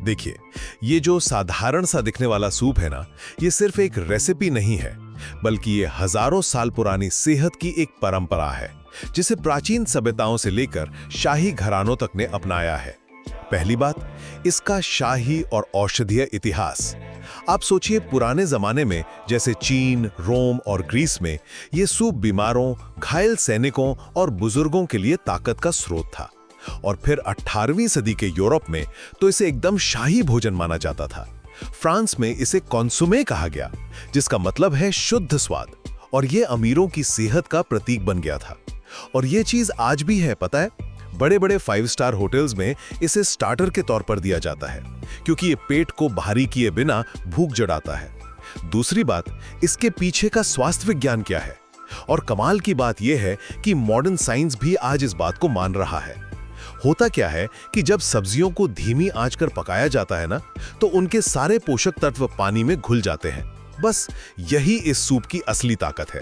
देखिए, ये जो साधारण सा दिखने वाला सूप है ना, ये सिर्फ एक रेसिपी नहीं है, बल्कि ये हजारों साल पुरानी सेहत की एक परंपरा है, जिसे प्राचीन सभ्यताओं से लेकर शाही घरानों तक ने अपनाया है। पहली बात, इसका शाही और औषधीय इतिहास। आप सोचिए, पुराने जमाने में जैसे चीन, रोम और ग्रीस में ये सूप बीमारों, घायल सैनिकों और बुजुर्गों के लिए ताकत का स्रोत था। और फिर 18वीं सदी के यूरोप में तो इसे एकदम शाही भोजन माना जाता था। फ्रांस में इसे कॉन्सुमे कहा गया, जिसका मतलब है शुद्ध स्वाद, और ये अमीरों की सेहत का प्रतीक बन गया था। और ये चीज आज भी है, पता है, बड़े बड़े 5 स्टार होटल्स में इसे स्टार्टर के तौर पर दिया जाता है, क्योंकि ये पेट को भारी किए बिना भूख जगाता है। दूसरी बात, इसके पीछे का स्वास्थ्य विज्ञान क्या है। और कमाल की बात यह है कि मॉडर्न साइंस भी आज इस बात को मान रहा है। होता क्या है कि जब सब्जियों को धीमी आंच कर पकाया जाता है ना, तो उनके सारे पोषक तत्व पानी में घुल जाते हैं। बस यही इस सूप की असली ताकत है।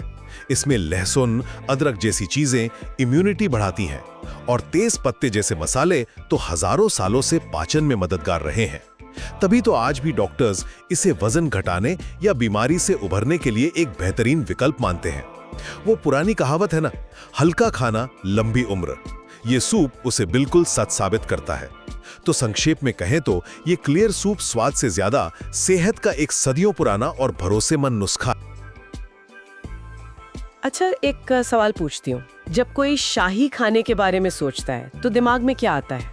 इसमें लहसुन, अदरक जैसी चीजें इम्यूनिटी बढ़ाती हैं, और तेज पत्ते जैसे मसाले तो हजारों सालों से पाचन में मददगार रहे हैं। तभी तो आज भी डॉक्टर्स इसे वजन घटाने या बीमारी से उभरने के लिए एक बेहतरीन विकल्प मानते हैं। वो पुरानी कहावत है ना, हल्का खाना लंबी उम्र। ये सूप उसे बिल्कुल सच साबित करता है। तो संक्षेप में कहें तो ये क्लियर सूप स्वाद से ज्यादा सेहत का एक सदियों पुराना और भरोसेमंद नुस्खा। अच्छा, एक सवाल पूछती हूँ। जब कोई शाही खाने के बारे में सोचता है तो दिमाग में क्या आता है?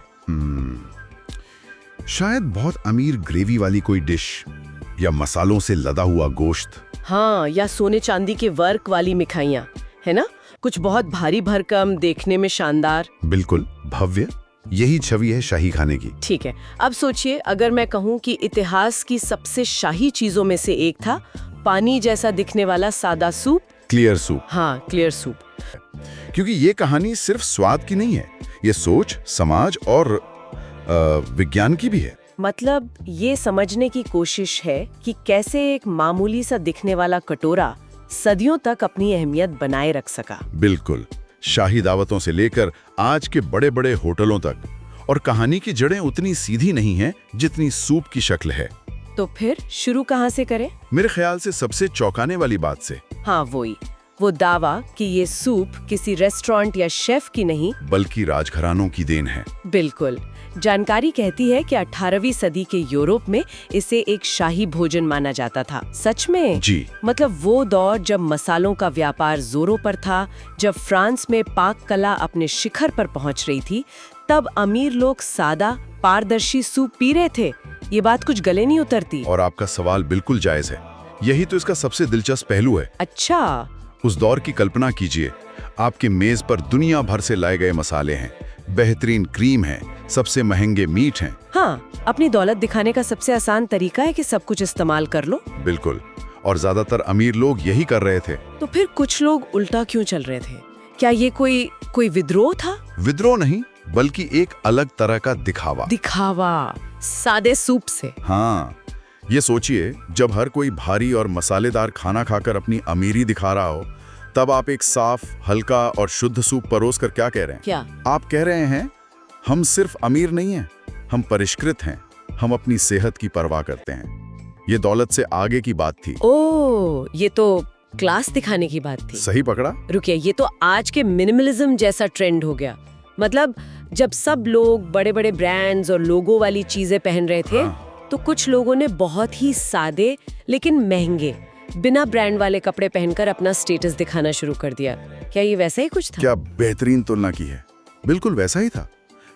शायद बहुत अमीर ग्रेवी वाली कोई डिश, या मसालों से लदा हुआ गोश्त। हाँ, या सोने चांदी के वर्क वाली मिठाइयाँ, है ना? कुछ बहुत भारी भरकम, देखने में शानदार। बिल्कुल भव्य, यही छवि है शाही खाने की। ठीक है, अब सोचिए, अगर मैं कहूँ कि इतिहास की सबसे शाही चीजों में से एक था पानी जैसा दिखने वाला सादा सूप। Clear soup. हाँ, क्लियर सूप। क्योंकि ये कहानी सिर्फ स्वाद की नहीं है, ये सोच, समाज और विज्ञान की भी है। मतलब ये समझने की कोशिश है कि कैसे एक मामूली सा दिखने वाला कटोरा सदियों तक अपनी अहमियत बनाए रख सका। बिल्कुल, शाही दावतों से लेकर आज के बड़े बड़े होटलों तक। और कहानी की जड़ें उतनी सीधी नहीं हैं जितनी सूप की शक्ल है। तो फिर शुरू कहाँ से करें? मेरे ख्याल से सबसे चौंकाने वाली बात से। हाँ, वो दावा कि ये सूप किसी रेस्टोरेंट या शेफ की नहीं, बल्कि राजघरानों की देन है। बिल्कुल। जानकारी कहती है कि 18वीं सदी के यूरोप में इसे एक शाही भोजन माना जाता था। सच में? जी। मतलब वो दौर जब मसालों का व्यापार जोरों पर था, जब फ्रांस में पाक कला अपने शिखर पर पहुंच रही थी, तब अमीर लोग सादा, पारदर्शी सूप पी रहे थे। ये बात कुछ गले नहीं उतरती। और आपका सवाल बिल्कुल जायज है। यही तो इसका सबसे दिलचस्प पहलू है। अच्छा। उस दौर की कल्पना कीजिए, आपके मेज पर दुनिया भर से लाए गए मसाले हैं, बेहतरीन क्रीम है, सबसे महंगे मीट हैं। हाँ, अपनी दौलत दिखाने का सबसे आसान तरीका है कि सब कुछ इस्तेमाल कर लो। बिल्कुल, और ज्यादातर अमीर लोग यही कर रहे थे। तो फिर कुछ लोग उल्टा क्यों चल रहे थे? क्या ये कोई विद्रोह था? विद्रोह नहीं, बल्कि एक अलग तरह का दिखावा। दिखावा सादे सूप से? हाँ, ये सोचिए, जब हर कोई भारी और मसालेदार खाना खाकर अपनी अमीरी दिखा रहा हो, तब आप एक साफ, हल्का और शुद्ध सूप परोस कर क्या कह रहे हैं? क्या आप कह रहे हैं, हम सिर्फ अमीर नहीं हैं, हम परिष्कृत हैं, हम अपनी सेहत की परवाह करते हैं। ये दौलत से आगे की बात थी। ओह, ये तो क्लास दिखाने की बात थी। सही पकड़ा। रुकिए, ये तो आज के मिनिमलिज्म जैसा ट्रेंड हो गया। मतलब जब सब लोग बड़े बड़े ब्रांड्स और लोगो वाली चीजें पहन रहे थे, तो कुछ लोगों ने बहुत ही सादे लेकिन महंगे, बिना ब्रांड वाले कपड़े पहनकर अपना स्टेटस दिखाना शुरू कर दिया। क्या ये वैसा ही कुछ था? क्या बेहतरीन तुलना की है। बिल्कुल वैसा ही था।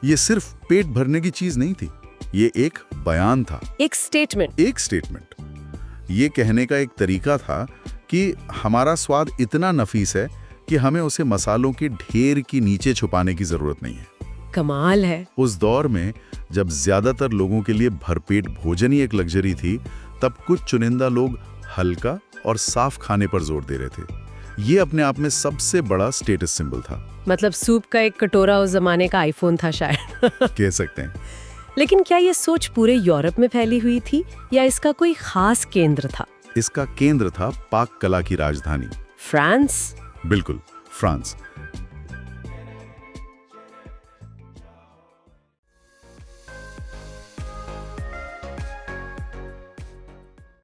ये सिर्फ पेट भरने की चीज नहीं थी, ये एक बयान था, एक स्टेटमेंट। एक स्टेटमेंट। ये कहने का एक तरीका था कि हमारा स्वाद इतना नफीस है कि हमें उसे मसालों के ढेर की नीचे छुपाने की जरूरत नहीं है। कमाल है। उस दौर में जब ज्यादातर लोगों के लिए भरपेट भोजन ही एक लग्जरी थी, तब कुछ चुनिंदा लोग हल्का और साफ खाने पर जोर दे रहे थे। ये अपने आप में सबसे बड़ा स्टेटस सिंबल था। मतलब सूप का एक कटोरा उस जमाने का आईफोन था शायद। कह सकते हैं। लेकिन क्या ये सोच पूरे यूरोप में फैली हुई थी या इसका कोई खास केंद्र था? इसका केंद्र था पाक कला की राजधानी फ्रांस। बिल्कुल, फ्रांस।